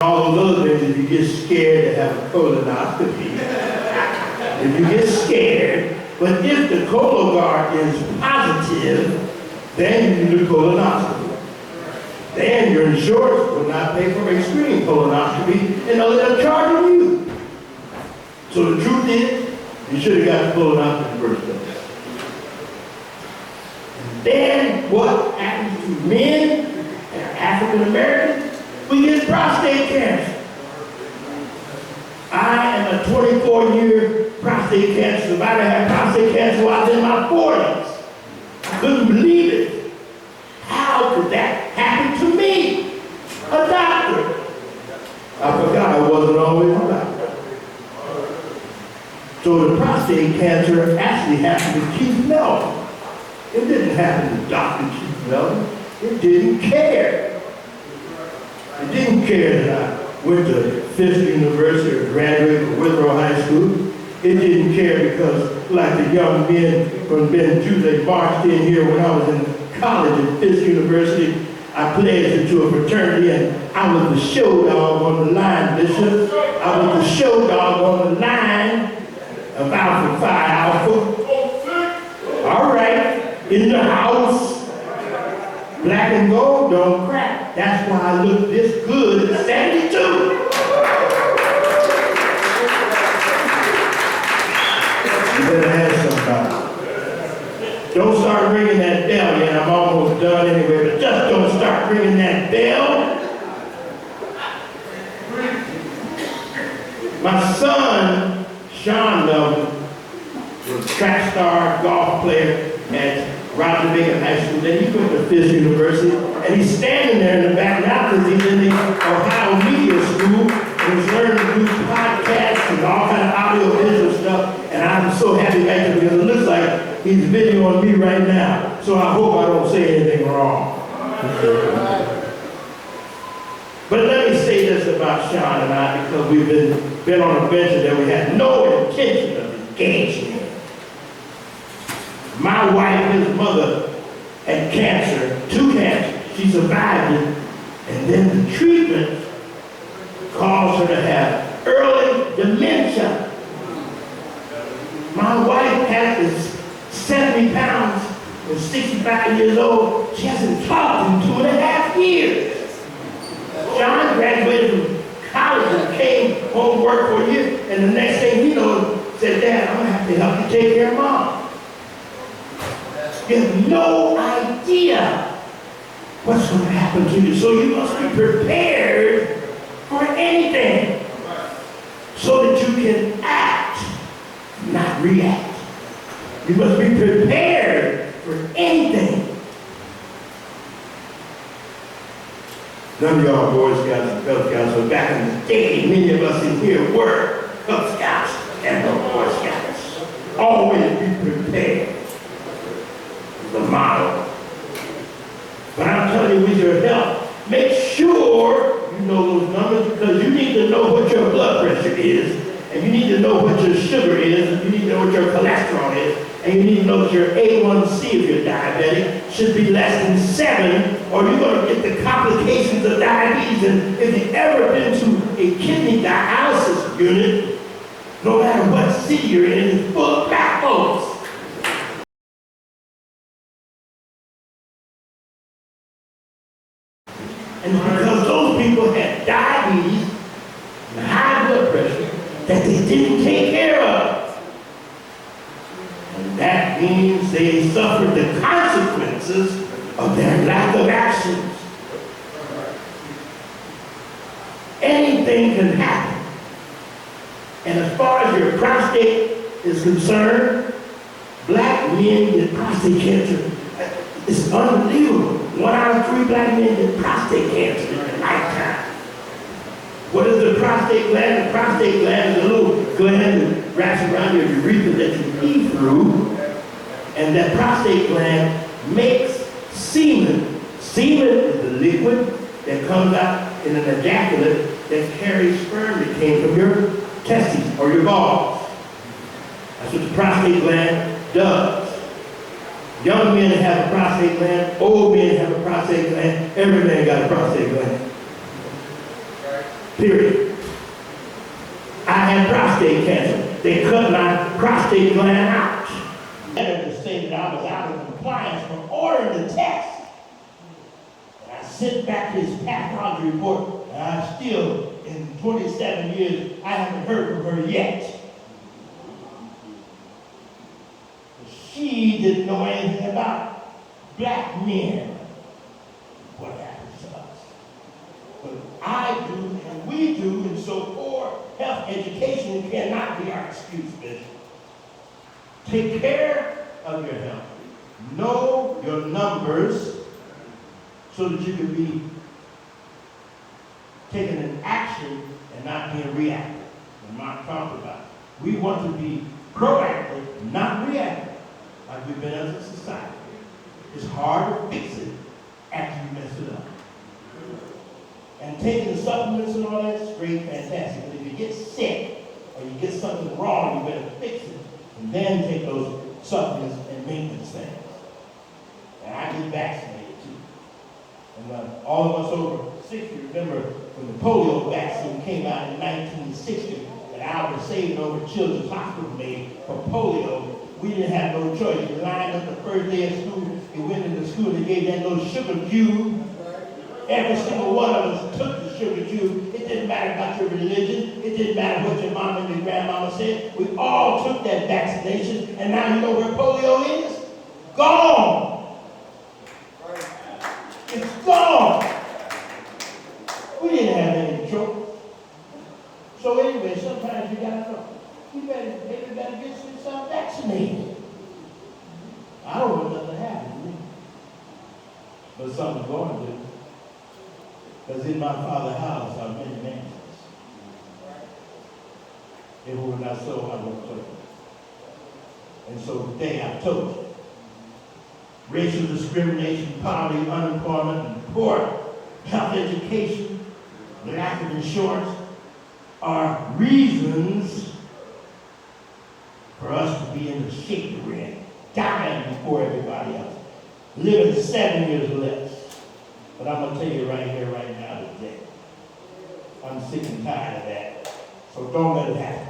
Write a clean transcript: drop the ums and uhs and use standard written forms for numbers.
All those other things, if you get scared to have a colonoscopy, if you get scared, but if the Cologuard is positive, then you do the colonoscopy. Then your insurance will not pay for a screening colonoscopy, and they'll end up charging you. So the truth is, you should have got the colonoscopy first place. Then what happens to men and African Americans? We get prostate cancer. I am a 24-year prostate cancer survivor. I had prostate cancer while I was in my 40s. I couldn't believe it. How could that happen to me? A doctor. I forgot I wasn't always a doctor. So the prostate cancer actually happened to Keith Melvin. It didn't happen to Dr. Keith Melvin. It didn't care. It didn't care that I went to Fisk University or graduated from Withrow High School. It didn't care because, like the young men from Ben Jew, they marched in here when I was in college at Fisk University. I pledged into a fraternity and I was the show dog on the line, Bishop. I was the show dog on the line of Alpha Phi Alpha. All right, in the house. Black and gold don't crack. That's why I look this good at 72. You better ask somebody. Don't start ringing that bell yet. I'm almost done anyway, but just don't start ringing that bell. My son, Sean Melvin, was a track star, golf player at Roger Bacon High School. Then he went to Fisk University, and he's standing there in the back now because he's in the Ohio Media School, and he's learning to do podcasts and all kind of audio-visual stuff, and I'm so happy back there because it looks like he's videoing me right now, so I hope I don't say anything wrong. But let me say this about Sean and I, because we've been on a venture that we had no intention of engaging in. My wife, his mother, had cancer, 2 cancers. She survived it, and then the treatment caused her to have early dementia. My wife is 70 pounds and 65 years old. She hasn't talked in 2.5 years. John graduated from college and came home, worked for a year, and the next thing he knows, said, Dad, I'm going to have to help you take care of Mom. You have no idea what's going to happen to you. So you must be prepared for anything so that you can act, not react. You must be prepared for anything. None of y'all Boy Scouts and Cub Scouts, but back in the day, many of us in here were Cub Scouts and the Boy Scouts. Always be prepared. The motto. But I'm telling you, with your help, make sure you know those numbers, because you need to know what your blood pressure is, and you need to know what your sugar is, and you need to know what your cholesterol is, and you need to know that your A1C, if you're diabetic, should be less than 7, or you're going to get the complications of diabetes. And if you've ever been to a kidney dialysis unit, no matter what city you're in, it's full of black folks. And because those people had diabetes and high blood pressure that they didn't take care of. And that means they suffered the consequences of their lack of actions. Anything can happen. And as far as your prostate is concerned, black men get prostate cancer. It's unbelievable. 1 out of 3 black men get prostate cancer in their lifetime. What is the prostate gland? The prostate gland is a little gland that wraps around your urethra that you pee through. And that prostate gland makes semen. Semen is the liquid that comes out in an ejaculate that carries sperm that came from your testes or your balls. That's what the prostate gland does. Young men have a prostate gland, old men have a prostate gland, every man got a prostate gland. Period. I had prostate cancer. They cut my prostate gland out. To say that I was out of compliance for ordering the test. And I sent back his pathology report, and I still, in 27 years, I haven't heard from her yet. She didn't know anything about black men. What happens to us? But I do, and we do, and so poor health education cannot be our excuse, Bishop. Take care of your health. Know your numbers so that you can be taking an action and not being reactive. And Mark talked about it. We want to be proactive, not reactive, like we've been as a society. It's hard to fix it after you mess it up. And taking the supplements and all that's great, fantastic. But if you get sick or you get something wrong, you better fix it. And then take those supplements and maintenance things. And I get vaccinated too. And all of us over 60 remember when the polio vaccine came out in 1960, that I was saving over Children's Hospital made for polio. We didn't have no choice. You lined up the first day of school, you went into school, they gave that little sugar cube. Every single one of us took the sugar cube. It didn't matter about your religion. It didn't matter what your mama and your grandmama said. We all took that vaccination, and now you know where polio is? Gone. It's gone. We didn't have any choice. So anyway, sometimes you gotta know. You maybe better get yourself vaccinated. I don't want nothing to happen to me. But something's going to do. Because in my Father's house are many mansions. If it were not so, I won't tell you. And so today I told you. Racial discrimination, poverty, unemployment, and poor health education, lack of insurance are reasons for us to be in the shape that we're in, dying before everybody else, living 7 years less. But I'm going to tell you right here, right now, today, I'm sick and tired of that. So don't let it happen.